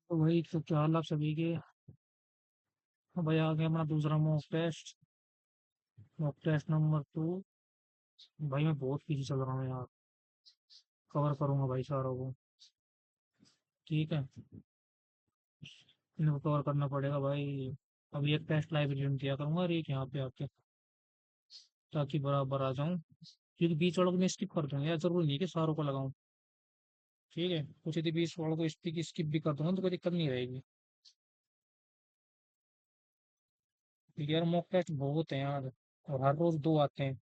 तो वही तो क्या हाल आप सभी के। तो भाई आ गया अपना दूसरा मॉक टेस्ट नंबर 2। भाई मैं बहुत पीछे चल रहा हूँ यार। कवर करूंगा भाई सारों को। ठीक है। इनको कवर करना पड़ेगा भाई। अभी एक टेस्ट लाइब्रेरी में दिया करूंगा और एक यहाँ पे आके, ताकि बराबर आ जाऊं। क्योंकि बीच वालों को मैं स्किप कर दूंगा यार, जरूरी नहीं कि सारों को लगाऊं। ठीक है, कुछ यदि बीच वालों को स्टिक स्किप भी कर दूंगा तो कोई दिक्कत नहीं रहेगी। क्योंकि यार मॉक टेस्ट बहुत है यार, और हर रोज दो आते हैं।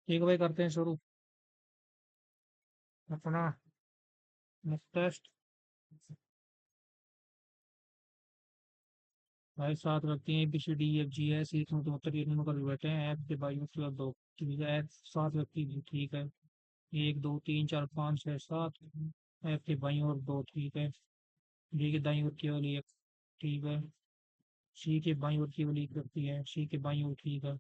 ठीक है भाई, करते हैं शुरू अपना मॉक टेस्ट। भाई सात व्यक्ति हैं, B C D F G है, सी में तो उत्तर तीनों कर बैठे हैं। एफ के बाई मतलब दो। ठीक है, एफ सात व्यक्ति भी, ठीक है। एक दो तीन चार पाँच छः सात। एफ के बाई और दो, ठीक है। डी के दाई ओर केवल एक, ठीक है। सी के बाई ओर केवल एक व्यक्ति है, सी के बाई ओर, ठीक है।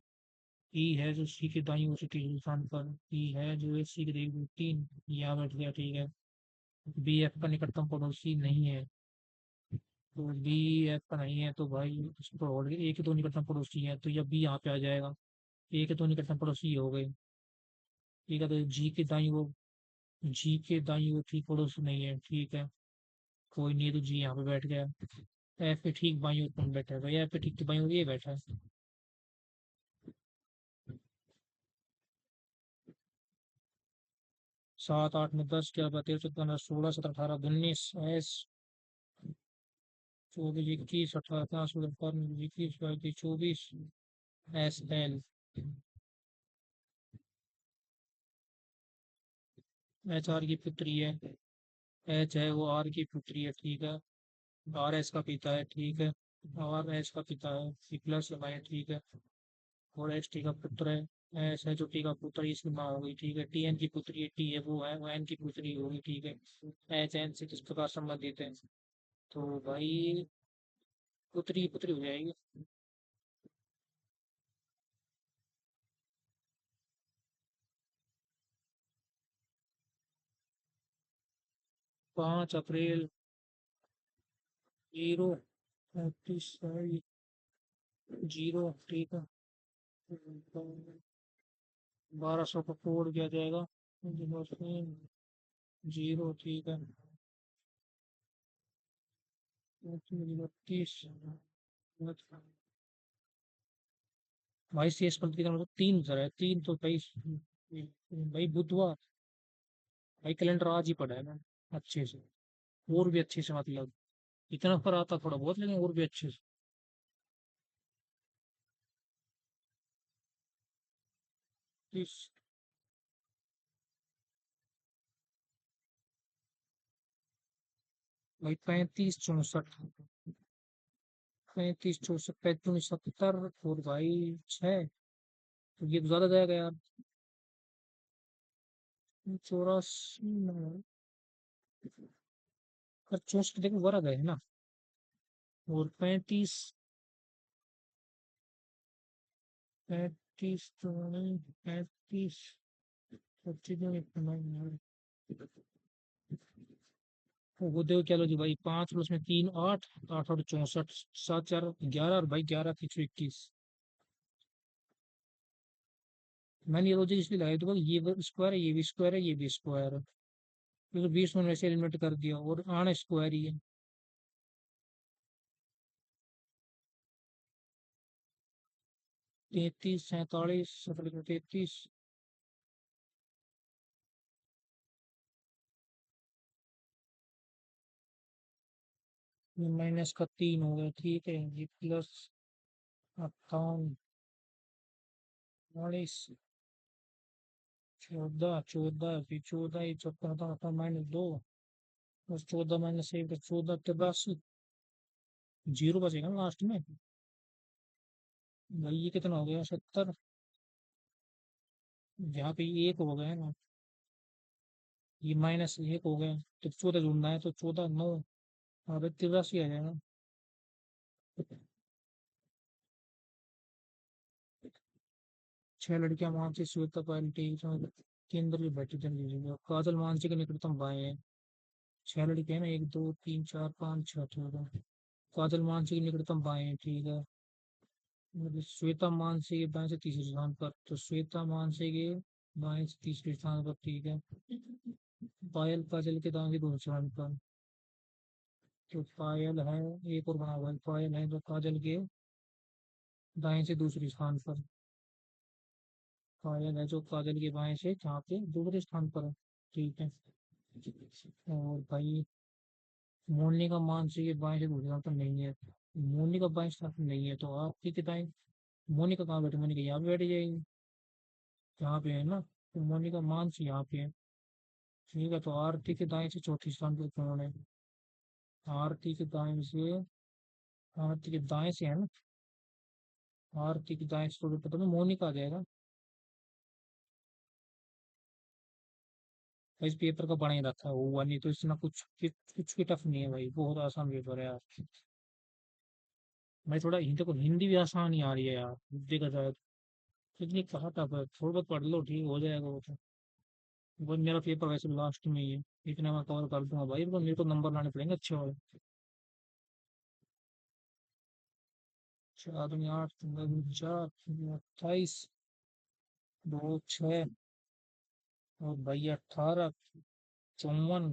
ई है जो सी के दाई ओर से तीसरे स्थान पर, ई है जो है सी के दाई ओर तीन, यहाँ बैठ गया, ठीक है। बी एफ का निकटतम पड़ोसी नहीं है। तो बी एफ का नहीं है तो भाई उसको और ए के दो निकटतम पड़ोसी है, तो यह बी यहाँ पे आ जाएगा। ए के दो निकटतम पड़ोसी ये हो गए। ठीक है, तो जी के दाईं ओर ठीक पड़ोसी नहीं है, ठीक है। कोई नहीं, तो जी यहाँ पे बैठ गया। एफ पे ठीक बाईं ओर कौन बैठा है भाई? एफ पे ठीक तो बाईं ओर ये बैठा है। 7 8 9 10 11 12 13 14 15 16 17 18 19 S 24 21 28 29 30 31 32 34 S L. H R की पुत्री है। एच है वो आर की पुत्री है, ठीक है। आर एस का पिता है, ठीक है। आर एस का पिता है, सी प्लस है, ठीक है। और एच टी का पुत्र है। एस है जो टी का पुत्र है, इसकी माँ होगी, ठीक है। टी एन की पुत्री है, टी है वो एन की पुत्री होगी, ठीक है। एच एन से किस प्रकार संबंधित है? तो भाई पुत्री की पुत्री हो जाएगी। 5 अप्रैल 0 35 0, ठीक है। 1200 का कोड किया जाएगा। 0, ठीक है। 32 भाई शेष पंक्ति का मतलब 3 सर है, 3 तो भाई। भाई बुधवार। भाई कैलेंडर आज ही पढ़ा है ना अच्छे से, और भी अच्छे से मतलब। इतना पर आता थोड़ा बहुत, लेकिन और भी अच्छे से। 30 भाई 35 64 35 64 35 70 और भाई 6। तो ये तो ज्यादा जाएगा यार। 84 पर 64 देखो बड़ा गए है ना। और 35 तो नहीं, 35 25 में इतना ही है। वो देखो क्या लो जी भाई, 5 + 3 8, 8 और 64, 7 4 11, और भाई 11 3 1 21। मैंने ये लॉजिक इसलिए लगाई तो ये स्क्वायर है, ये भी स्क्वायर है, ये भी स्क्वायर है। क्योंकि 20 में वैसे एलिमिनेट कर दिया, और आना स्क्वायर ही है। 33 47 17 33। माइनस का 3 हो गया, ठीक है। ये प्लस 58 14 14, फिर 14 ये 14 -2, बस 14 - 1 तो 14 83। जीरो बचेगा ना लास्ट में। भाई ये कितना हो गया? 70। यहाँ पे ये एक हो गया है ना, ये -1 हो गया। तो 14 ढूंढना है, तो 14 9, हाँ भाई 83 आ जाएगा। छह लड़कियां मानसी श्वेता पायल के अंदर भी बैठी जल्दी काजल मानसी के निकटतम बाएं है। छह लड़कियां ना, एक दो तीन चार पाँच छह, ठीक है। काजल मानसी के निकटतम बाएं है, ठीक है। मतलब श्वेता मानसी के बाएं से तीसरे स्थान पर, तो श्वेता मानसी के बाएं से तीसरे स्थान पर, ठीक है। पायल काजल के दाएं से दूसरे स्थान पर, तो पायल है, एक और बना हुआ है, पायल है जो काजल के दाएं से दूसरे स्थान पर। पायल है जो काजल के बाएं से जहाँ पे दूसरे स्थान पर है, ठीक है। और भाई मोनिका मानसी के बाएं से दूसरे स्थान पर नहीं है। मोनिका बाएं स्थान पर नहीं है, तो आपकी के दाएं मोनिका कहाँ बैठी, मोनिका यहाँ पे बैठी जाएगी, यहाँ पे है ना। तो मोनिका मानसी यहाँ पे है, ठीक है। तो आरती के दाएं से चौथी स्थान पर कौन है? आरती के दाएं से, आरती के दाएं से है ना, आरती के दाएं से तो पता नहीं मोनिका आ जाएगा। इस पेपर का बना ही रखा है, हुआ नहीं तो इसमें कुछ भी टफ नहीं है भाई, बहुत आसान पेपर है यार। भाई थोड़ा हिंदी को, हिंदी भी आसान ही आ रही है यार, देखा जाए तो। इतनी कहा टफ है, थोड़ा बहुत पढ़ लो ठीक हो जाएगा वो तो। वो मेरा पेपर वैसे लास्ट में ही है, इतना मैं कवर कर दूंगा भाई, पर मेरे को नंबर लाने पड़ेंगे अच्छे वाले। चार दूनी आठ, पंद्रह दूनी चार, 28, दो छः, और भाई 18, 54,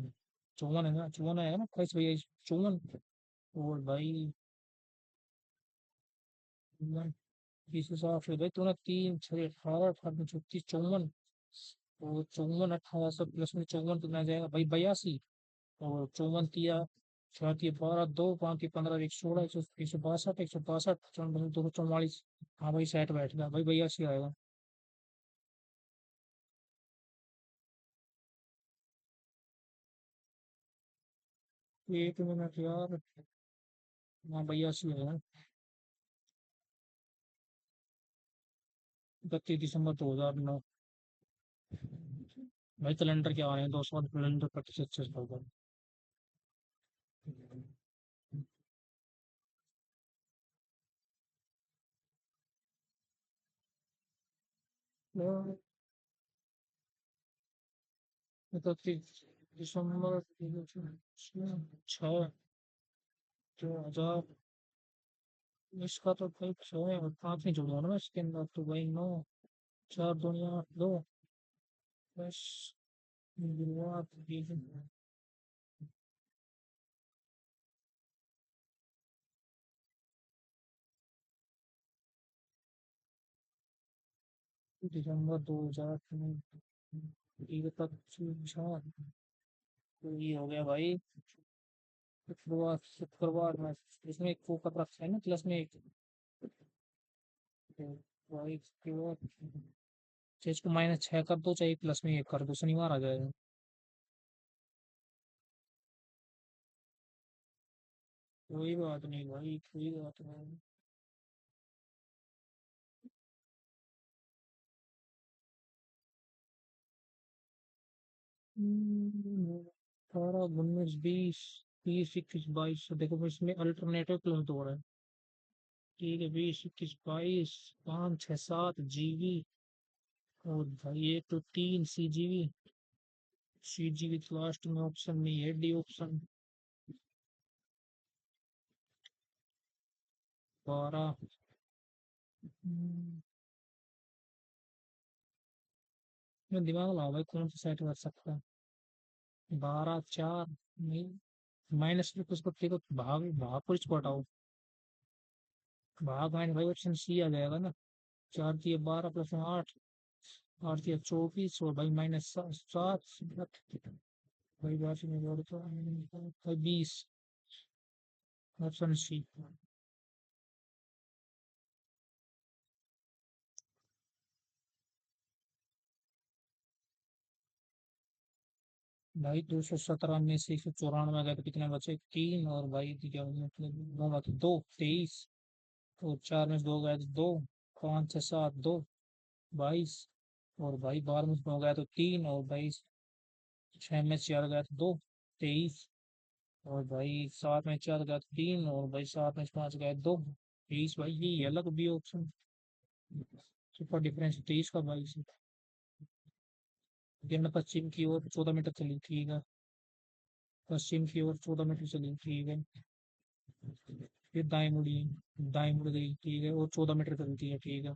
54 है ना, 54 है ना, 28 भैया, 54। और भाई इस हिसाब से भाई तूने तीन छः 18, 18 36, 54, और 54 18 सब प्लस में 54 कितना आ जाएगा भाई, 82। और 54 तिया, 6 तिया 12, 2 5 तिया 15, 1 16, 162, 162, 244। हाँ भाई सेट बैठ गया भाई, 82 आएगा। 1 मिनट यार। हाँ 82 है। 31 दिसंबर 2009। भाई कैलेंडर क्या आ रहे हैं, 200 कैलेंडर प्रतिशत से होगा। इकतीस दिसंबर 6, 2000। इसका तो भाई 6 और 5 नहीं जुड़ा ना इसके अंदर, तो भाई 9, 4 दुनिया 2, बस गुरुवार दिसंबर 2000 तक चार, तो ये हो गया भाई शुक्रवार, शुक्रवार में। इसमें एक को कर रखा है ना प्लस में एक, तो भाई इसके बाद चाहे इसको -6 कर दो, चाहे प्लस में एक कर दो, शनिवार आ जाएगा। कोई बात नहीं भाई, कोई बात नहीं। हम्म, 18 19 20 21 22, देखो इसमें अल्टरनेटिव क्लोज हो रहा है, ठीक है। 20 21 22, 5 6 7 जीबी, और भाई एक तो 3 CGV। CGV लास्ट में ऑप्शन नहीं है, डी ऑप्शन। 12। मैं दिमाग लगाओ भाई, कौन सा सेट कर सकता है। 12 4, नहीं, माइनस में कुछ को देखो, भाग भाग पर इसको हटाओ, भाग माइनस भाई ऑप्शन सी आ जाएगा ना। 4 × 12 + 8, 8 × 24, और भाई -7, भाई बात में जोड़ तो भाई 20, ऑप्शन सी। भाई 217 में से 194 गए तो कितने बचे, 3, और भाई क्या मतलब 2, 23, और 4 में से 2 गए तो 2, 5 6 7 2, 22, और भाई 12 में से 2 गया तो 3, और भाई 6 में से 4 गया तो 2, 23, और भाई 7 में 4 गया तो 3, और भाई 7 में से 5 गया तो 2, 23। भाई ये अलग भी ऑप्शन। सुपर डिफरेंस 23 का 22 है। किरण पश्चिम की ओर 14 मीटर चली, ठीक है। पश्चिम की ओर 14 मीटर चली, ठीक है। फिर दाएं मुड़ी, दाएं मुड़ गई, ठीक है, और 14 मीटर चलती है, ठीक है।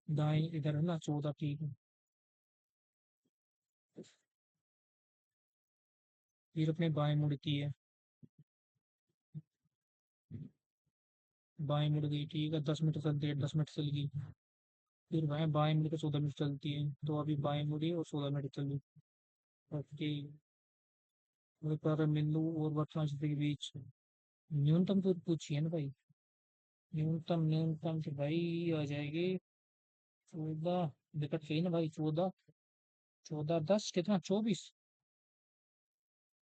दाएं इधर है ना 14, ठीक है। फिर अपने बाएं मुड़ती है, बाएं मुड़ गई, ठीक है। 10 मीटर चलती है, 10 मीटर चल गई। फिर वह बाएं मुड़ के 14 मीटर चलती है, तो अभी बाएं मुड़ी और 14 मीटर चली। ओके। पर बिंदु और वर्तमान स्थिति के बीच न्यूनतम तो पूछिए ना भाई। न्यूनतम न्यूनतम तो भाई आ जाएगी 14। दिक्कत कही ना भाई, 14, 14 10 कितना, 24,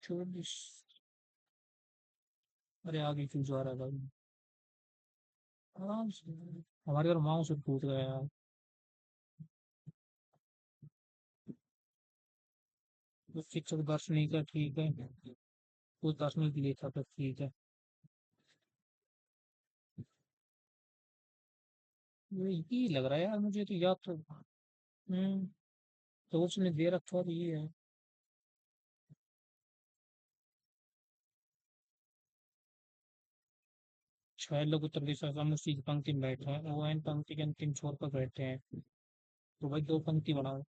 24। अरे आगे क्यों जा रहा है भाई, आराम से। हमारे घर माउस टूट गया यार। तो शिक्षक दार्शनिक है, ठीक है। कुछ दार्शनिक लेखक है, ठीक है। ये लग रहा है यार, मुझे तो याद तो। तो उसने दे रखा तो ये है। छह लोग उत्तर दिशा का उसी की पंक्ति में बैठे हैं, वो एन पंक्ति के अंतिम छोर पर बैठे हैं। तो भाई दो पंक्ति बनाओ।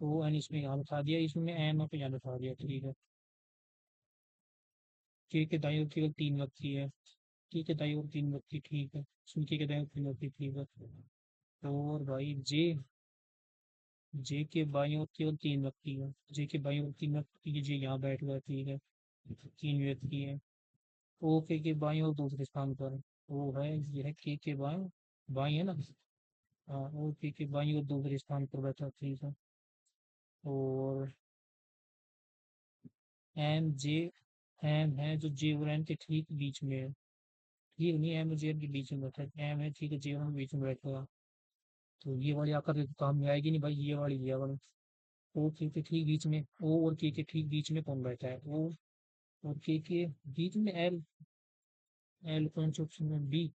तो वो एन इसमें यहाँ बैठा दिया, इसमें एन पे यहाँ बैठा दिया, ठीक है। के के दाई ओर केवल 3 व्यक्ति है। के के दाई ओर 3 व्यक्ति, ठीक है। सुन के दाई ओर 3 व्यक्ति, ठीक है। और भाई जे, जे के बाई ओर केवल 3 व्यक्ति है। जे के बाई ओर 3 व्यक्ति, जे यहाँ बैठ गया, ठीक है। 3 व्यक्ति है। ओ के बाई और दूसरे स्थान पर वो है, ये है के बाई, बाई है ना। हाँ, ओ के बाई और दूसरे स्थान पर बैठा, ठीक है। और एम जे, एम है जो जे और एन के ठीक बीच में है। ठीक नहीं, एम और जे के बीच में बैठा है, एम है, ठीक है, जे और एन के बीच में बैठा। तो ये वाली आकर के काम में आएगी नहीं भाई, ये वाली। ओ के ठीक बीच में, ओ और के ठीक बीच में कौन बैठा है, ओ और के बीच में एल। एल कौन से ऑप्शन में, बी।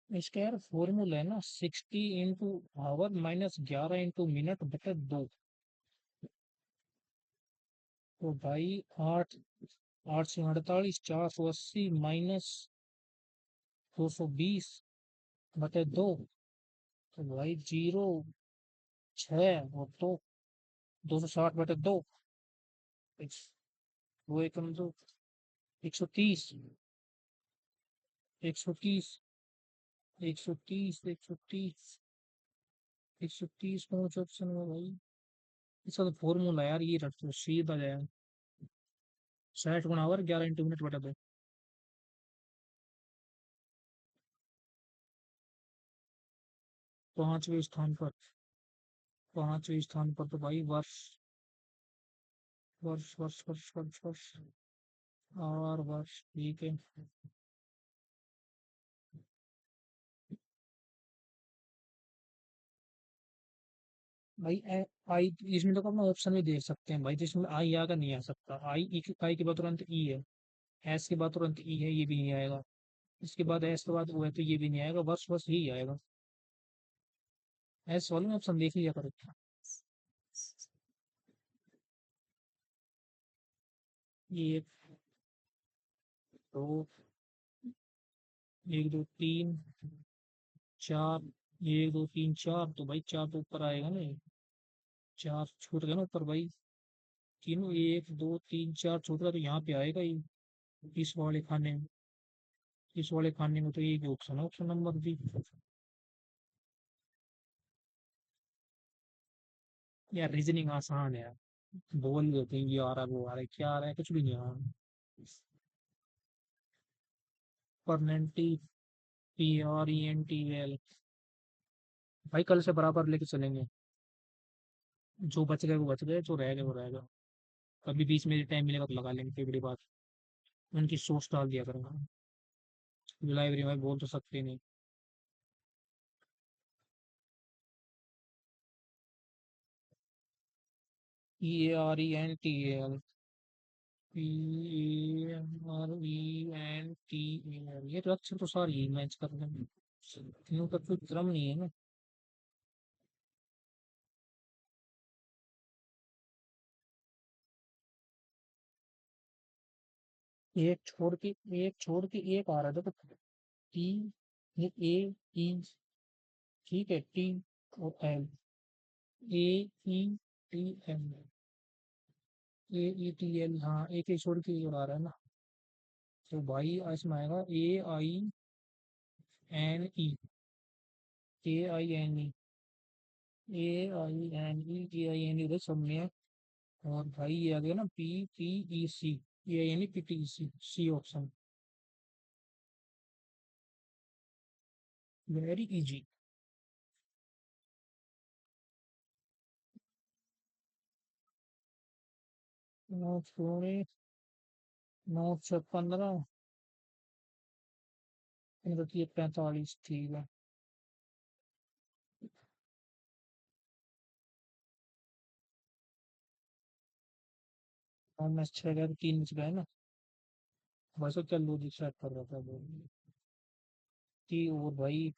इसका यार फॉर्मूला है ना, 60 into our minus 11 into minute बटे 2। तो भाई 8, 8 से 48, 480 माइनस 220 बटे 2। तो भाई 0, 6 और 2, 260 बटे 2। वो एक हम दो, 130, 130, 130, 130, 130 कौन सा ऑप्शन है भाई। इसका तो फॉर्मूला यार ये रख दो, सीधा जाए। 60 गुना आवर 11 इंटू मिनट बटा 2। 5वें स्थान पर, 5वें स्थान पर तो भाई वर्ष, वर्ष वर्ष वर्ष वर्ष वर्ष और वर्ष, ठीक है। भाई आई, इसमें तो अपना ऑप्शन भी देख सकते हैं भाई, जिसमें आई आएगा नहीं आ सकता, आई के बाद तुरंत ई है। एस के बाद तुरंत ई है, ये भी नहीं आएगा। इसके बाद एस के बाद वो है, तो ये भी नहीं आएगा, बस बस यही आएगा। एस वाले में ऑप्शन देख लिया करो। ये एक, दो, एक दो तीन, चार, एक दो तीन चार, तो भाई चार तो ऊपर आएगा ना। चार छूट गया ना ऊपर भाई। तीनों, एक दो तीन चार छूट गया, तो यहाँ पे आएगा ये, इस वाले खाने में। इस वाले खाने में तो एक ऑप्शन है, ऑप्शन नंबर बी। यार रीजनिंग आसान है यार, बोल देते हैं ये आ रहा है, वो आ रहा है, क्या आ रहा है, कुछ भी नहीं आ रहा। परनेंटी, PRENTL। भाई कल से बराबर लेके चलेंगे। जो बच गए वो बच गए, जो रह गए वो रह गए। कभी बीच में टाइम मिलेगा तो लगा लेंगे, कोई बड़ी बात। उनकी सोच डाल दिया करूंगा। लाइब्रेरी में बोल तो सकते नहीं। PRENTL। PARENTER, ये तो अक्षर तो सारी ही मैच कर रहे हैं, तीनों का कोई क्रम नहीं है ना। एक छोड़ के एक आ रहा था, तो टी, ये ई, ठीक है, टी और एल, AETL, AETL, हाँ एक एक छोड़ के ये आ रहा है ना। तो भाई इसमें आएगा AINE, AINE उधर सब में है। और भाई ये आ गया ना PTEC, ये यानी PTEC, C option, very easy. 9 9 15, 15 45, ठीक है। और मैं 6 गया तो 3 बच गए ना। वैसे क्या लॉजिक सेट कर रहा था वो कि, और भाई,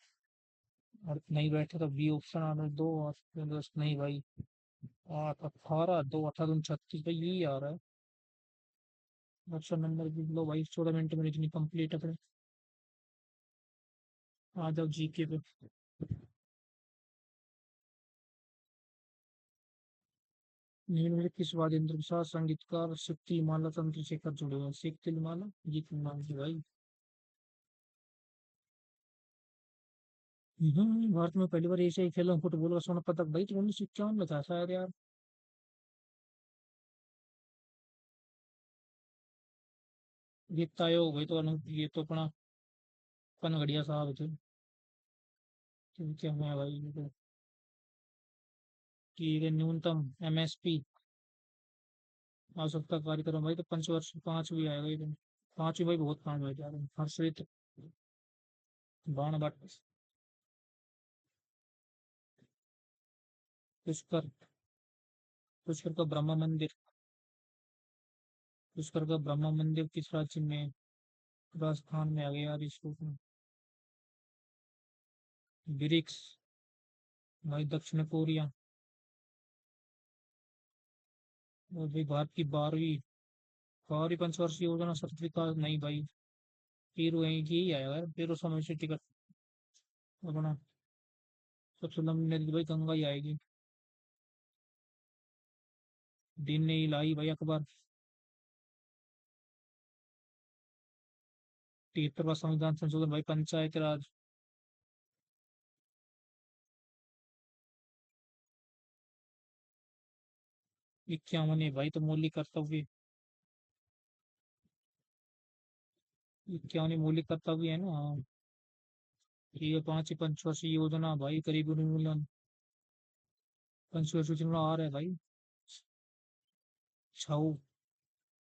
और नहीं बैठे तो बी ऑप्शन आ रहा है, 2 और फिर बस नहीं भाई। 8 18, 2 18 36, भाई यही आ रहा है ऑप्शन नंबर भी। लो भाई, 14 मिनट में इतनी कंप्लीट है फिर। आ जाओ जीके पे। निम्नलिखित किस वाद्ययंत्र के साथ संगीतकार सिक्तिमाला तंत्रशेखर जुड़े हैं? सिक्तिमाला, गीत नाम की भाई। भारत में पहली बार एशियाई खेलों में फुटबॉल का स्वर्ण पदक भाई तो 1951 में था शायद यार। वित्त आयोग भाई, तो ये तो अपना पनगड़िया साहब थे। ठीक है, मैं भाई ये तो, ठीक है, न्यूनतम MSP आवश्यकता कार्यक्रम भाई, तो पंचवर्ष 5 भी आएगा ये तो। 5 भी भाई बहुत काम है यार। हर्षित बाण भट्ट, पुष्कर, पुष्कर का ब्रह्मा मंदिर, पुष्कर का ब्रह्मा मंदिर किस राज्य में है? राजस्थान में आ गया यार इसको तो। ब्रिक्स, भाई दक्षिण कोरिया। और भाई भारत की 12वीं पंचवर्षीय योजना सतत विकास, नहीं भाई, पेरू है यही आएगा यार, पेरू समय से टिकट अपना। सबसे लंबी नदी भाई गंगा ही आएगी। दिन ने ही लाई भाई अखबार। 73वां संविधान संशोधन भाई, पंचायत राज। 51 है भाई, तो मौलिक कर्तव्य। 51 मौलिक कर्तव्य है ना, हाँ। ये 5वीं पंचवर्षीय योजना भाई, करीब उन्मूलन, पंचवर्षीय योजना आ रहा है भाई। छऊ,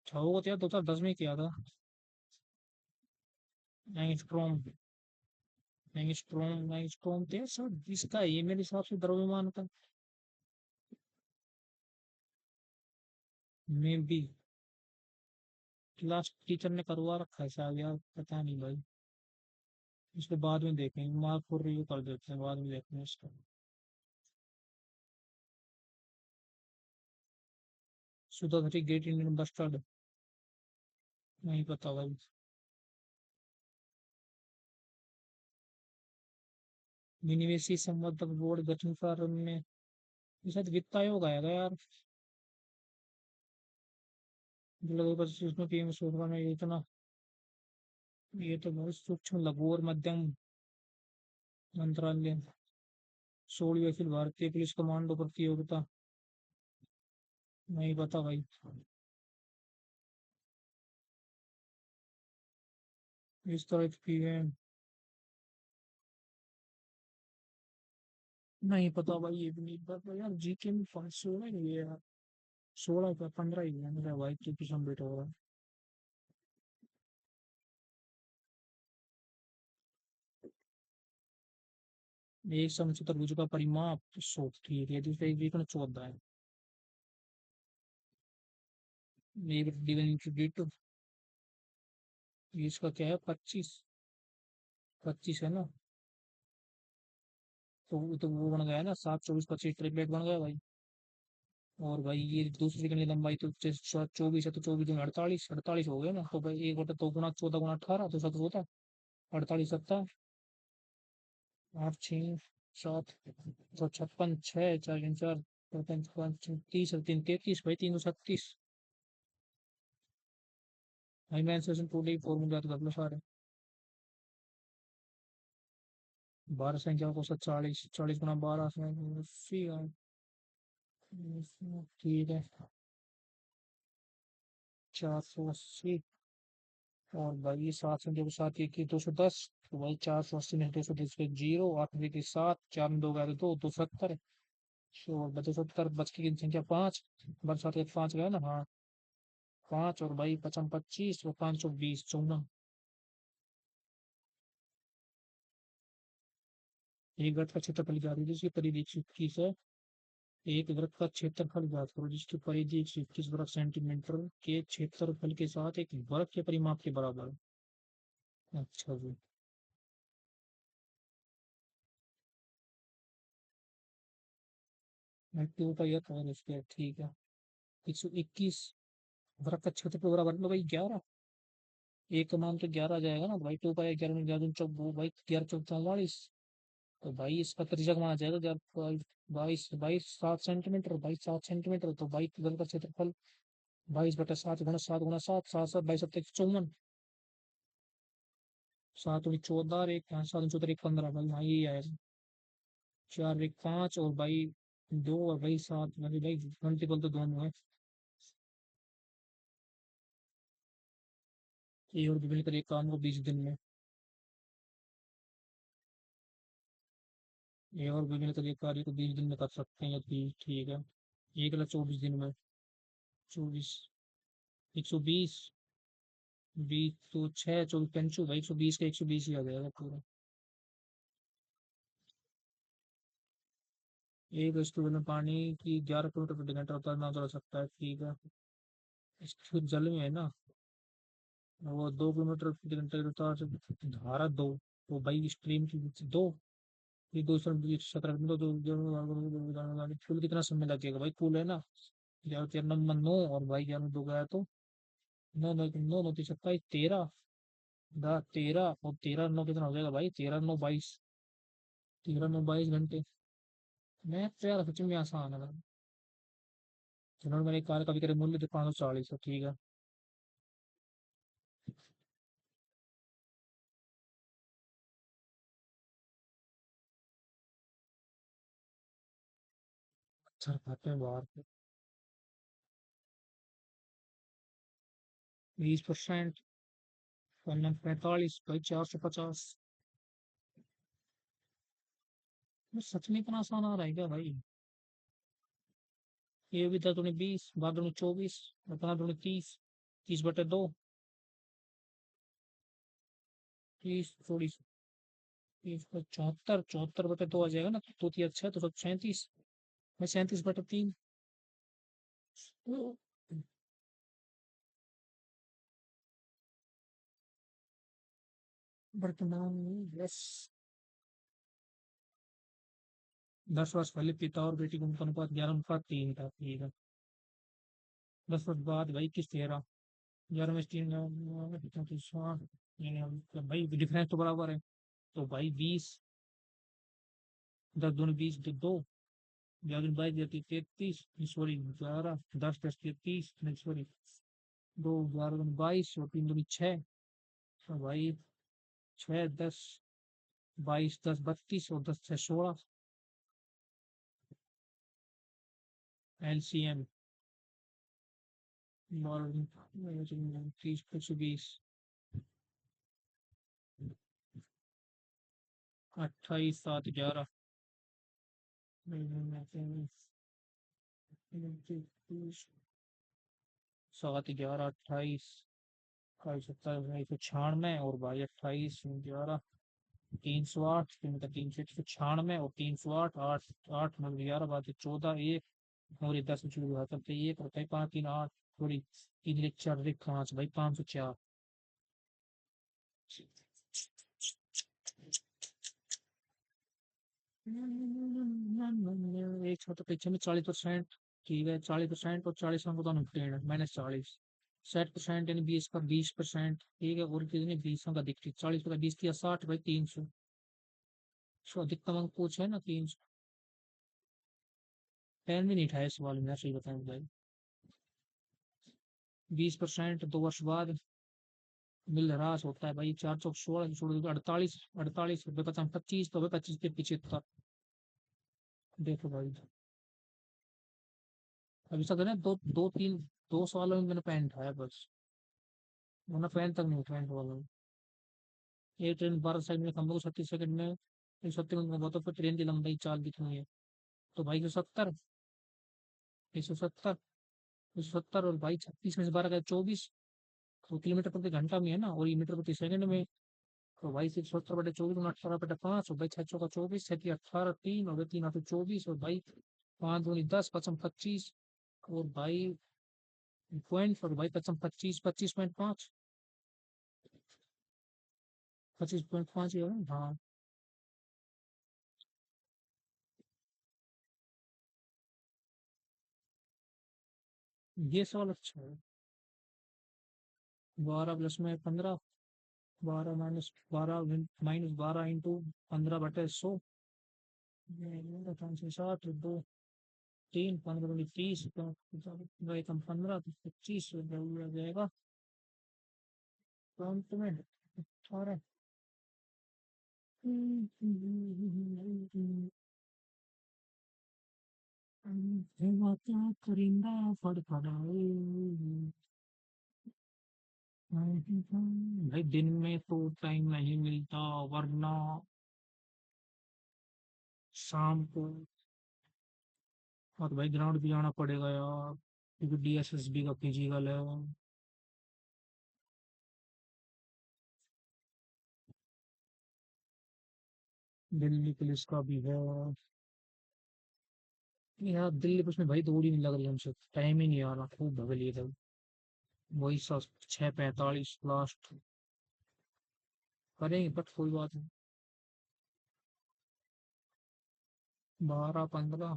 छऊ को तो यार 2010 में किया था। एंगस्ट्रॉम, एंगस्ट्रॉम तो यार सब इसका है, ये मेरे हिसाब से द्रव्यमान का। में भी क्लास टीचर ने करवा रखा है शायद यार, पता नहीं भाई। इसके बाद में देखेंगे, मार्क को रिव्यू कर देते हैं, बाद में देखते हैं इसका। सुधाधरी ग्रेट इंडियन बस्टर्ड, नहीं पता भाई। विनिवेशी संवर्धक बोर्ड गठन प्रारंभ में, ये शायद वित्त आयोग आएगा यार। जलवायु परिवर्तन इसमें पीएम सूर्य में योजना, ये तो बहुत सूक्ष्म लघु और मध्यम मंत्रालय। 16वीं अखिल भारतीय पुलिस कमांडो प्रतियोगिता, नहीं पता भाई। इस तरह की पीएम, नहीं पता भाई, ये भी नहीं पता यार। जीके में 516 ही है यार, 16 का 15 ही है मेरा भाई, तो किसान बेटा हो रहा है। एक समचतुर्भुज का परिमाप 100, ठीक है, दूसरे एक विकर्ण 14 है। ए बटे D one into D two, इसका क्या है 25, 25 है ना। तो वो बन गया ना 7 24 25 ट्रिपलेट बन गया भाई। और भाई ये दूसरी की लंबाई तो 24 है, तो 24 दूनी 48, 48 हो गया ना। तो भाई एक बटा 2 गुना 14 गुना 18, तो 17 48 सत्ता 8 6 7, तो 56 6 4 3 4 30 3 33 भाई 336। भाई मैं आंसर टोटल फॉर्मूला याद कर लो सारे। 12 संख्या को 40, 40 गुना 12 से 80 ठीक है। 480। और भाई 7 संख्या को 7 1 210, तो भाई 480 में 210 के 0, 8 में के 7, 4 में 2 गया तो 2, 270। और बचे 70, बच की संख्या 5, बरसात एक 5 गया ना, हाँ 5। और भाई 55 25 और 520 14। एक वृत्त का क्षेत्रफल ज्ञात कीजिए जिसकी परिधि 121 है। एक वृत्त का क्षेत्रफल ज्ञात करो जिसकी परिधि 121 वर्ग सेंटीमीटर के क्षेत्रफल के साथ एक वर्ग के परिमाप के बराबर है। अच्छा जी। टू का यह और स्क्वायर ठीक है। 121 वर्ग का क्षेत्रफल बराबर मतलब भाई 11। एक का मान तो 11 आ जाएगा ना, तो भाई 2 का 11 में 11 चौक वो भाई 11 चौक 44। तो भाई इसका त्रिज्या माना जाएगा 22 7 सेंटीमीटर, 22 7 सेंटीमीटर। तो भाई वर्ग का क्षेत्रफल 22 बटा 7 गुना 7 गुना 7, 7 7 22 7 54। 7 14 एक 5 7 14 एक 15 भाई, हाँ यही आएगा। 4 एक 5 और भाई 2 और भाई 7 भाई भाई मल्टीपल तो दोनों है। ये और भी मिलकर एक काम को 20 दिन में, ये और भी मिलकर एक कार्य को 20 दिन में कर सकते हैं यदि ठीक है। एक अलग 24 दिन में। 24, 120, 20 तो 6 24 पंचो भाई 120 का 120 ही आ जाएगा पूरा। एक स्टूडेंट में पानी की 11 किलोमीटर प्रति घंटा रफ्तार ना चला सकता है ठीक है। इसको जल में है ना, वो 2 किलोमीटर प्रति घंटे की रफ्तार से धारा दो, तो भाई स्ट्रीम की दो, ये 217 कुल कितना समय लगेगा भाई, कुल है ना 11 9 और भाई 11 2 गया तो 9 9 9 9 27 13 और 13 9 कितना हो जाएगा भाई, 13 9 22, 13 9 22 घंटे। मैथ तो यार सच में आसान है। जिन्होंने मेरे कार का विक्रय मूल्य 540 है ठीक है। अच्छा खाते हैं बाहर पे 20%, 45 भाई 450। सच में इतना आसान आ रहा है क्या भाई। ये भी था तूने 20 बार तूने 24, बताना तूने 30, 30 बटे 2, 30 थोड़ी 74, 74 बटे 2 आ जाएगा ना, तो अच्छा तो 37, मैं 37 बटे 3। वर्तमान में 10 वर्ष पहले पिता और बेटी का उनका अनुपात 11 अनुपात 3 था ठीक है। 10 वर्ष बाद भाई 21 13, 11 में 3 भाई डिफरेंस तो बराबर है। तो भाई 20, 10 दूनी 20 दो, 11 22 सॉरी 11, 10 10 30 नहीं सॉरी 2 11 22 और 3 दूनी 6। तो भाई 6 10 22 10 32 और 10 6 16। LCM और 30 120, 28 7 11, 7 11 28, 227 और भाई 28 11, 308, 396 और 308 8 8 9 11 बात 14 1 और 10 में शुरू हुआ तब तो 1 होता है 5 3 8। थोड़ी 3 लिख कहाँ से भाई, 504। एक सौ तो पीछे में 40%। ठीक है, 40% और 40 का तो निपटेन है, -40। 60% यानी 20 का 20%। ठीक है, और कितने 20 का दिखती, 40 का 20 किया 60 भाई, 300। सो अधिकतम अंक पूछा है ना, 300। पेन भी नहीं उठाया सवाल में, सही बताऊं भाई। 20% 2 वर्ष बाद मिल ह्रास होता है भाई, 416 छोड़ 48, 48 रुपये पचास 25, तो 25 के 75। देखो भाई, अभी तक है ना, दो दो तीन 2 सवालों में मैंने पेन उठाया बस, वरना पेन तक नहीं उठाया वाला। एक ट्रेन 12 सेकंड में, खंभे को 36 सेकंड में, 170 मिनट में बहुत, पर ट्रेन की लंबाई चाल कितनी है? तो भाई 170, 170, 170 और भाई 36 में से 12 का 24। तो किलोमीटर प्रति घंटा में है ना, और ये मीटर प्रति सेकंड में। तो भाई 170/24, 18/5, और भाई 6 चौका 24, 6 × 3 18, 3 और 3 8 24, और भाई 5 दूनी 10, 55 25। और भाई पॉइंट, और भाई 55 25, 25.5, 25.5 ही है ना? हाँ, ये सवाल अच्छा है। 12 + 15, 12 - 12 -12 -12 इंटू 15/100। 60 दो 3 15 30, भाई कम 15 तो 25 हो जाएगा। काउंट में 18। करिंदा फड़फड़ाए। भाई दिन में तो टाइम नहीं मिलता, वरना शाम को। और भाई ग्राउंड भी जाना पड़ेगा यार, क्योंकि डीएसएसबी का फिजिकल है। दिल्ली पुलिस का भी है यार। दिल्ली पुलिस में भाई दौड़ ही नहीं लग रही हमसे, टाइम ही नहीं आ रहा, खूब भग लिए थे। वही 6:45 लास्ट करेंगे, बट कोई बात नहीं। 12 15,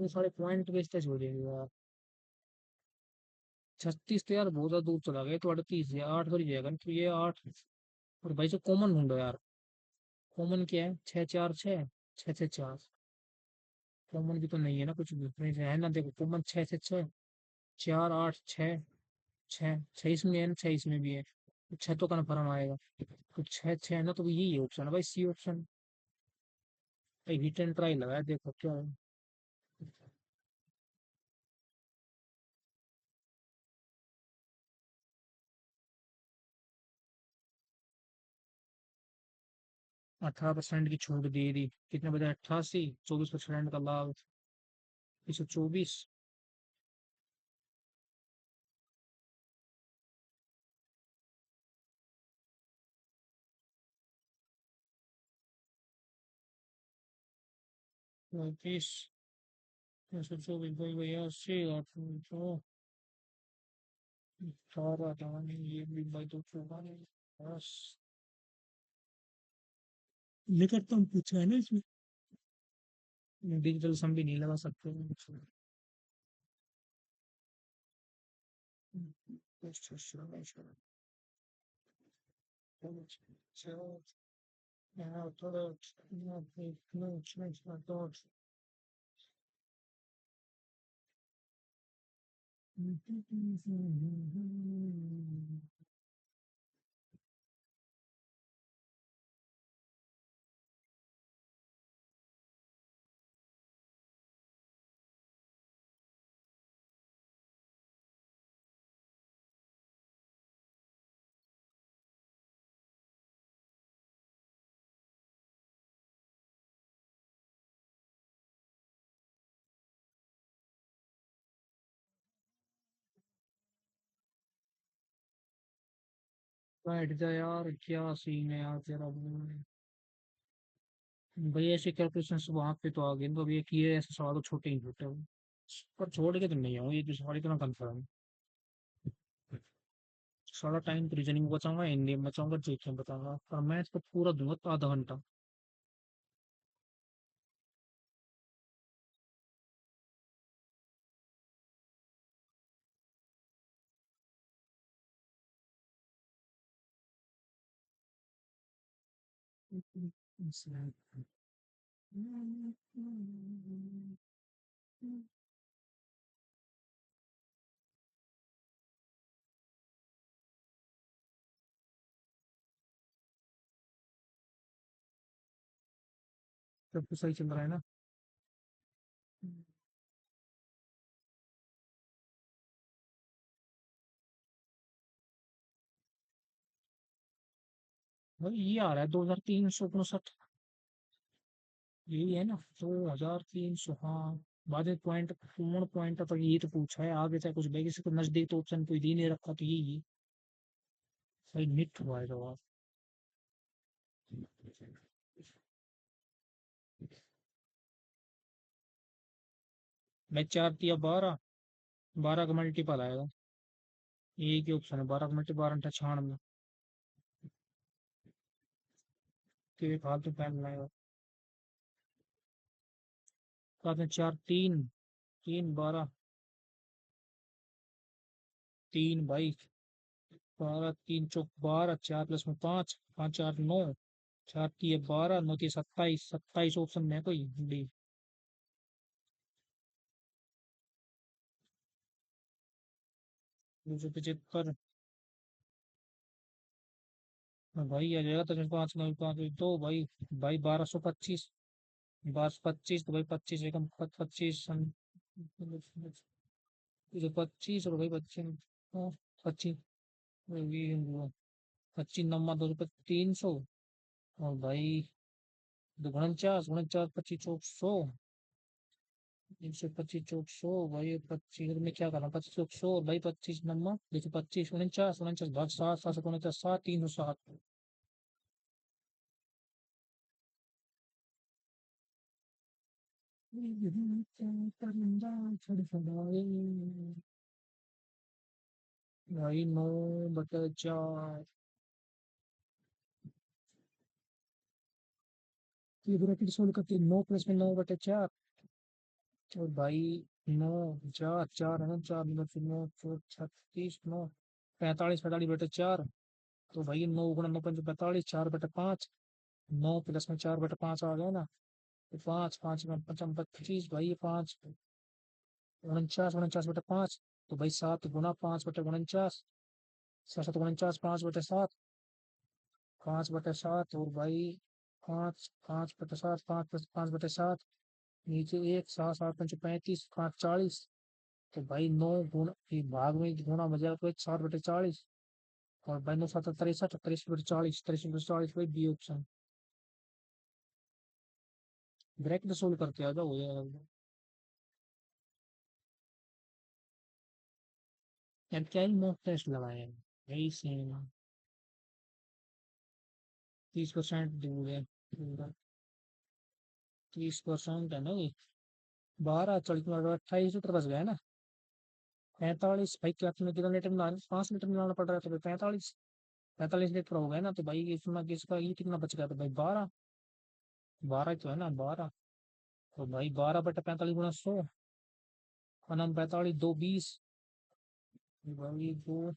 सारे पॉइंट वेस्ट हो जाएंगे यार। 36 तो यार बहुत ज्यादा दूर चला गया, तो 38 या 8 हो ही जाएगा ना, तो ये 8। और भाई से कॉमन ढूंढो यार। कॉमन क्या है? 6 4 6, 6 6 4। कॉमन भी तो नहीं है ना, कुछ डिफरेंस है ना? देखो कॉमन 6 से 6, 4 8 6, 6 6 इसमें है ना, 6 इसमें भी है, तो 6 तो कन्फर्म आएगा। तो 6 6 है ना, तो यही ऑप्शन है भाई, सी ऑप्शन। भाई हिट एंड ट्राई लगाया, देखो क्या है। 18% की छूट दे दी, कितने बजे? 88, 24% का लाभ, 124। 35, 124 भाई भैया 80, 800, 18 ये भी भाई 200। बस निकटतम पूछा है ना इसमें, डिजिटल सम भी नहीं लगा सकते। बैठ जा यार, क्या सीन है यार तेरा। भाई ऐसे कैलकुलेशन वहां पे तो आ गए, तो अब ये किए ऐसे सवाल तो छोटे ही छोटे हो। पर छोड़ के तो नहीं आऊँ, ये जो सवाल इतना कंफर्म। सारा टाइम तो रीजनिंग में बचाऊंगा, हिंदी में बचाऊंगा, जीके में बचाऊंगा, और मैथ को पूरा दूंगा तो आधा घंटा। सब कुछ सही चल रहा है ना? भाई ये आ रहा है 2359। यही है ना? 2300, हाँ। बाद में पॉइंट, पूर्ण पॉइंट तक ये तो पूछा है, आगे चाहे कुछ भी, किसी को नजदीक तो ऑप्शन कोई दे नहीं रखा, तो यही है। भाई निट हुआ है जवाब। मैं 4 या 12, 12 का मल्टीपल आएगा। एक ही ऑप्शन है, 12 का मल्टीपल, 12 × 96। कि फालतू टाइम लगाएगा। साथ में 4, 3, 3 12, 3 भाई। 12 3 × 4 = 12, 4 प्लस में 5, 5 × 8 = 9, 4 × 3 = 12, 9 × 3 = 27, 27 ऑप्शन में है कोई डी? 275। भाई आ जाएगा तो 5 9 5 तो भाई। भाई 1225, 1225, तो भाई 25 एकम 25, 25 और भाई 25, 25, 25 9 2 300। और भाई 2 49 49 25 100, 125 100 भाई 25 में क्या करना, 25 100 भाई 25 देखो 25 49 49 भाग 7, 7 7 7, 307। भाई 9/4। ये ब्रैकेट सोल्व करके 9 प्लस में 9/4। तो भाई 9 4 4 है ना, 4 9 4 36 9, 45 45/4। तो भाई 9 × 9 = 45, 4/5, 9 प्लस में 4/5 आ गया ना। तो 5 5 में 25 भाई, 5 49 49/5। तो भाई 7 × 5/49, 7 7 × 49, 5/7, 5/7। और भाई 5 5/7, 5 + 5/7, नीचे एक, 7 7 5 35, 5 40। तो भाई 9 ये भाग में गुणा मजा तो 7/40। और भाई 9 7 63, 63/40, 63/40 भाई बी ऑप्शन। ब्रैकेट सोल्व करके आ जाओ, हो जाएगा। यार क्या ही मॉक टेस्ट लगाए हैं। यही सेम। 30% दूर है पूरा। 30% है ना ये। 12 40 28 लीटर बस गया ना। 45 भाई, क्या तुम्हें कितना लीटर मिलाना, 5 लीटर मिलाना पड़ रहा है, तो भाई 45, 45 लीटर हो गया ना। तो भाई इसमें किसका ये कितना बच गया, तो भाई 12, 12 तो है ना, 12। तो भाई 12/45 × 100, अनम 45, 2 20। भाई दो,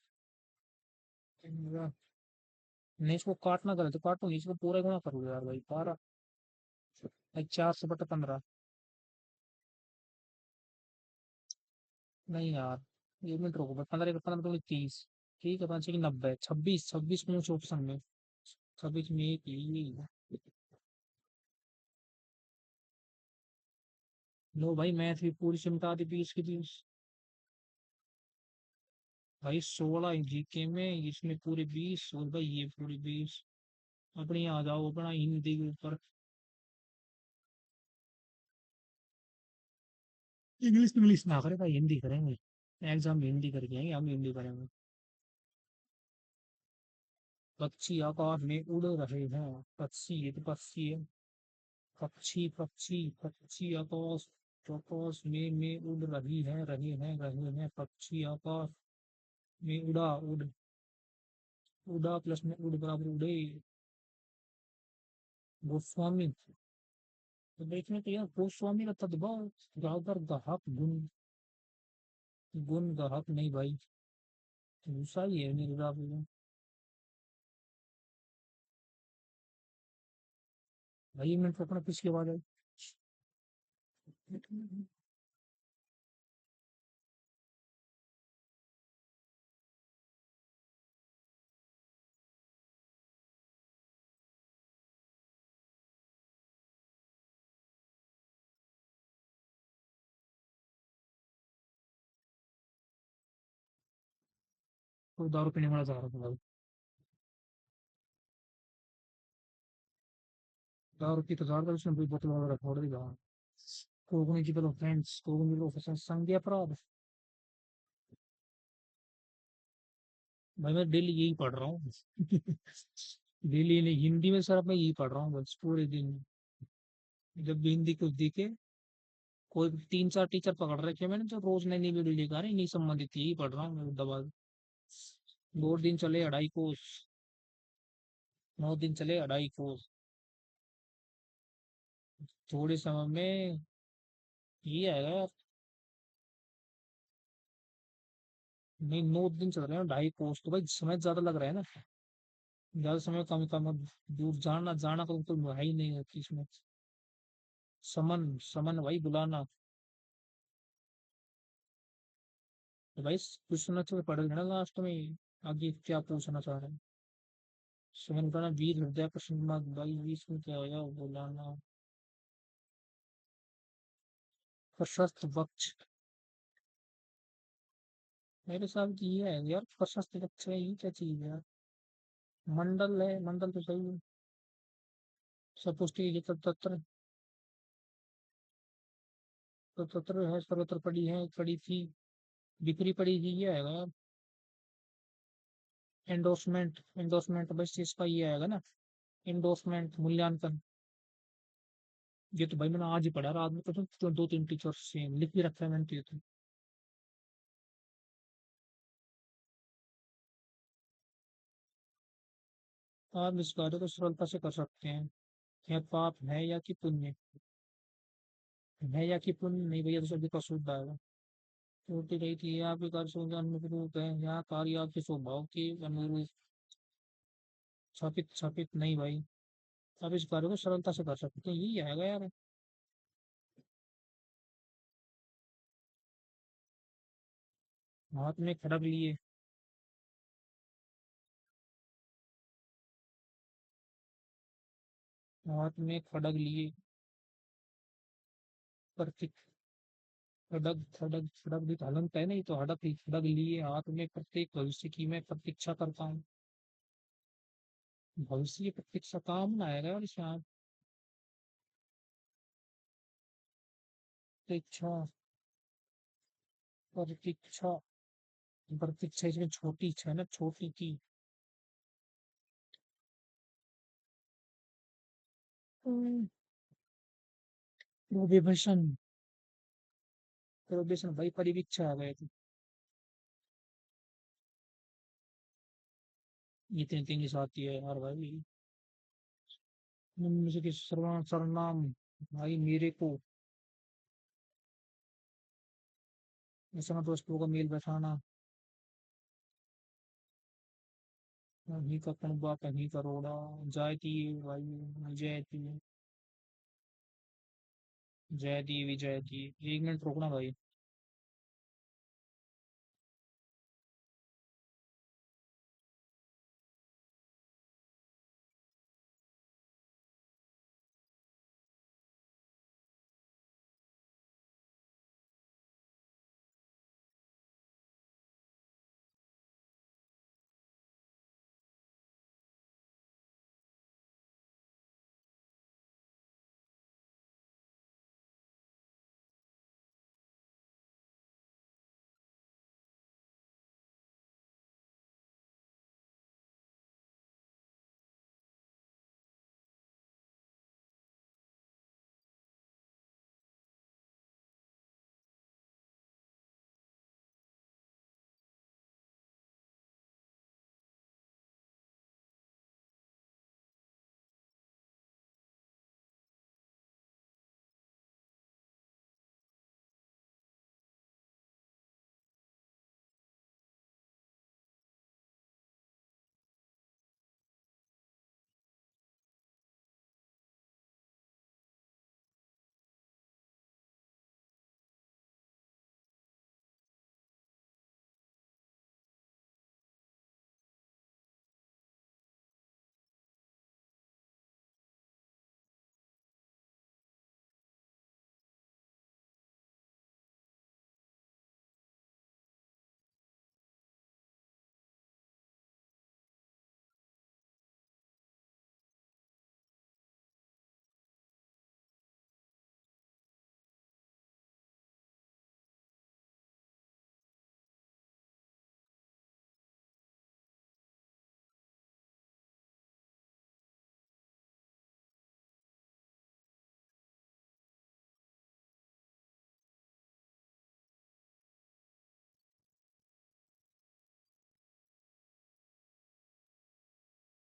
नहीं इसको काटना गलत है, काटो नहीं, इसको पूरा गुणा करो यार भाई, 12। भाई 400/15। नहीं यार, 1 मिनट रुको भाई, 15 15 30। ठीक है, 5 की 90, 26 26 कौन से ऑप्शन में? 26 में एक यही है। लो भाई, मैथ भी पूरी सिमटा दी 20 की 20। भाई 16 जीके में, इसमें पूरे 20, और भाई ये पूरी 20। अपनी आ जाओ अपना हिंदी के ऊपर। इंग्लिश इंग्लिश ना करें भाई, हिंदी करेंगे। एग्जाम में हिंदी करके आएंगे, हम हिंदी करेंगे। पक्षी आकाश में उड़ रहे हैं, पक्षी, ये तो पक्षी है। पक्षी पक्षी पक्षी आकाश, आकाश में उड़ रही है पक्षी आकाश में उड़ा प्लस में उड़ बराबर उड़े। गोस्वामी, तो देखने तो यार गोस्वामी का तदबा गागर गाहक गुन, गुन गाहक नहीं भाई, दूसरा ही है निर्गा में। भाई ये मिनट अपना किसकी आवाज आई? तो दारू पीने वाला जा रहा था भाई, दारू पी तो जा रहा था, उसने कोई बोतल वगैरह फोड़ दी बाहर। कॉग्निटिव ऑफेंस, कॉग्निटिव ऑफेंस संज्ञा अपराध। भाई मैं डेली यही पढ़ रहा हूँ। डेली नहीं, हिंदी में सर मैं यही पढ़ रहा हूँ बस पूरे दिन। जब भी हिंदी कुछ दिखे, कोई 3-4 टीचर पकड़ रखे हैं मैंने, जो रोज नई नई वीडियो लेकर आ रहे हैं, नहीं संबंधित यही पढ़ रहा हूँ मैं दबा। 2 दिन चले 2.5 कोर्स, 9 दिन चले 2.5 कोर्स, थोड़े समय में ये आएगा यार। नहीं 9 दिन चल रहे हैं 2.5 कोर्स, तो भाई समय ज्यादा लग रहा है ना, ज्यादा समय कम कम। अब दूर जाना जाना तो है ही नहीं है इसमें। समन समन भाई बुलाना। तो भाई क्वेश्चन अच्छे से पढ़ लेना लास्ट में, आगे क्या पूछना चाह रहे हैं। समन बताना, वीर हृदय प्रसन्न भाई, इसमें क्या होगा बुलाना। प्रशस्त वक्ष, मेरे साथ ये है यार, प्रशस्त वक्ष है, ये क्या चीज है यार। मंडल है, मंडल तो सही है। सपुष्टि तत्र, तो तत्र है, सर्वत्र पड़ी है, पड़ी थी, बिक्री पड़ी थी, ये आएगा यार। एंडोर्समेंट, एंडोर्समेंट बस इसका ये आएगा ना, एंडोर्समेंट मूल्यांकन। ये तो भाई मैंने आज ही पढ़ा, रात में तो 2-3 टीचर से लिख भी रखा है मैंने तो ये तो। आप इस कार्य को सरलता से कर सकते हैं। यह पाप है या कि पुण्य, है या कि पुण्य, नहीं भैया तो सभी का शुद्ध आएगा। टूटी रही थी आपके कार्य से अनुरूप है, यहाँ कार्य आपके स्वभाव के अनुरूप स्थापित स्थापित नहीं भाई। आप इस कार्य को सरलता से कर सकते हैं, यही आएगा यार। हाथ में खड़ग लिए, हाथ में खड़ग लिए, प्रतीक, खड़ग खड़ग खड़ग भी तो हलंत है नहीं, तो हड़प ही, खड़ग लिए हाथ में, प्रत्येक भविष्य की मैं प्रतीक्षा करता हूँ। भविष्य की प्रतीक्षा काम ना आएगा और इसमें आप, प्रतीक्षा, प्रतीक्षा, प्रतीक्षा इसमें छोटी है ना, छोटी की। प्रोहिबिशन, प्रोहिबिशन भाई परिवीक्षा आ गए थे। ये 3-3 के साथ ही है यार भाई। मुझे कि सर्वनाम सर्वनाम, भाई मेरे को, ऐसा दोस्तों का मेल बैठाना। कहीं का कणबा कहीं का रोड़ा, जायती भाई जयती, जयती विजयती। 1 मिनट रुकना भाई।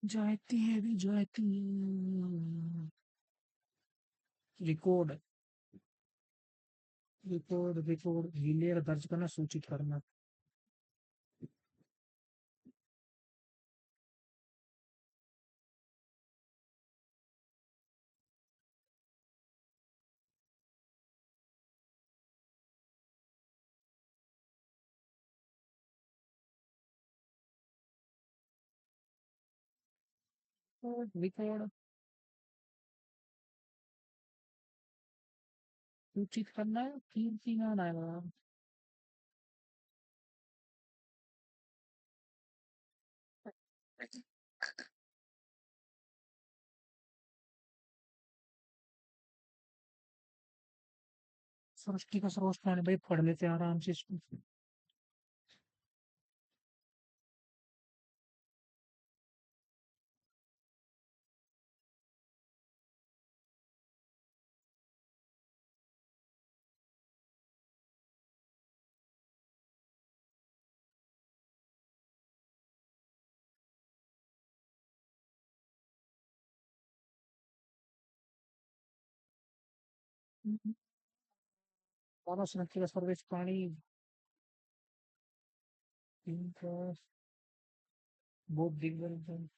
जाती है भी जाती है। रिकॉर्ड, रिकॉर्ड ईमेल दर्ज करना, सूचित करना। रिकॉर्ड सूचित करना है, कीर्तिमान आएगा। सृष्टि का सर्वोच्च भाई पढ़ लेते हैं आराम से इसको। मानव सृष्टि का सर्वोच्च प्राणी। इनका बहुत दिग्गज।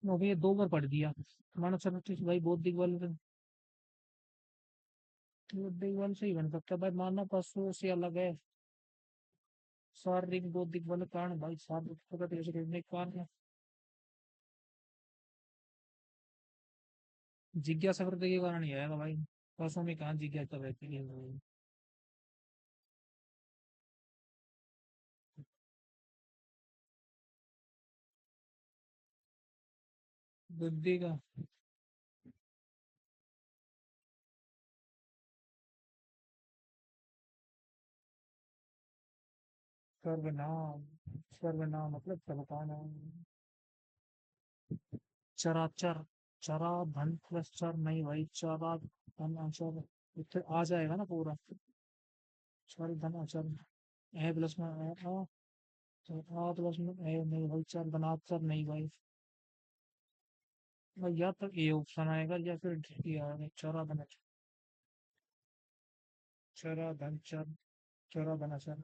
हो गया, दो बार पढ़ दिया। मानव सृष्टि से भाई बहुत दिग्गज। दिग्गज से ही बन सकता है भाई, मानव पशु से अलग है। शारीरिक बौद्धिक बल कारण भाई, शारीरिक प्रगति से करने के कारण जिज्ञासा करने के कारण ही आएगा भाई। पशुओं में कहाँ जिज्ञासा रहती है भाई। बुद्धि का सर्वनाम। सर्वनाम मतलब सबका नाम। चराचर। चरा धन प्लस चर नहीं भाई, चरा धन अचर। फिर आ जाएगा ना पूरा। चर धन अचर। ए प्लस में ए आ। तो आ प्लस में ए नहीं भाई, चर धन अचर नहीं भाई। भाई या तो ए ऑप्शन आएगा या फिर डी आएगा, चरा धन अचर। चरा धन चर। चरा धन अचर।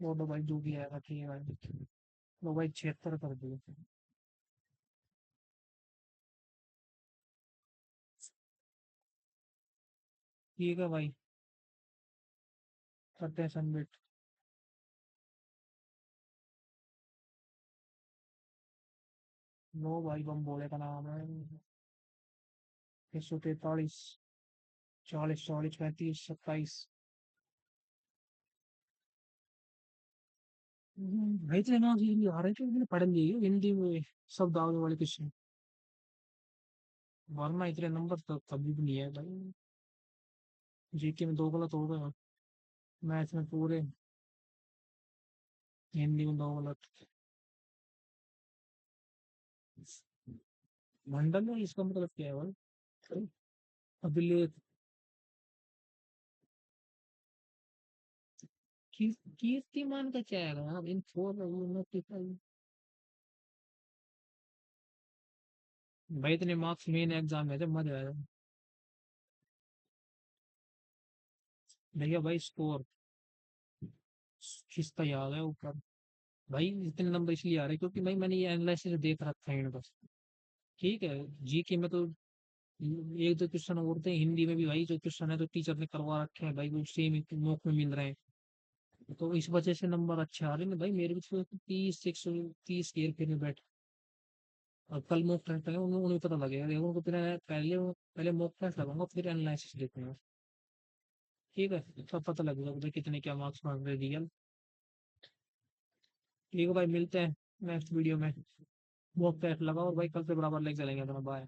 वो तो भाई जो भी आएगा ठीक है भाई। तो भाई 76 कर दिए। ठीक है भाई, करते हैं सबमिट। नो भाई, बम बोले का नाम है। 143। 40 40 35 27। भाई तो ना ये आ रहे थे, मैंने पढ़ लिए हिंदी में शब्द आगे वाले क्वेश्चन। वरना इतने नंबर तो कभी भी नहीं है भाई। जीके में दो गलत हो गए, मैथ में पूरे, हिंदी में दो गलत। मंडल में इसका मतलब क्या है भाई? अभिलेख। कीर्तिमान का क्या है इन फोर भाई, इतने मार्क्स मेन एग्जाम में थे, मजा आया। भैया भाई स्कोर खिसका याद है ऊपर। भाई इतने नंबर इसलिए आ रहे हैं क्योंकि भाई मैंने ये एनालिसिस देख रखा है इनका। ठीक है। जीके में तो एक दो क्वेश्चन और थे, हिंदी में भी भाई जो क्वेश्चन है तो टीचर ने करवा रखे हैं भाई, वो सेम मॉक में मिल रहे हैं, तो इस वजह से नंबर अच्छे आ रहे हैं भाई मेरे भी। तो 30 ईयर फिर में बैठ। और कल मॉक टेस्ट है, उन्हें उन्हें पता लगेगा, देखो उनको पहले पहले पहले मॉक टेस्ट लगाऊंगा फिर एनालिसिस देखूंगा। ठीक है, सब पता लग जाएगा भाई कितने क्या मार्क्स मांग रहे रियल। ठीक है भाई, मिलते हैं नेक्स्ट वीडियो में। वो पैक लगाओ और भाई कल से बराबर लेके चलेंगे अपना। बाय।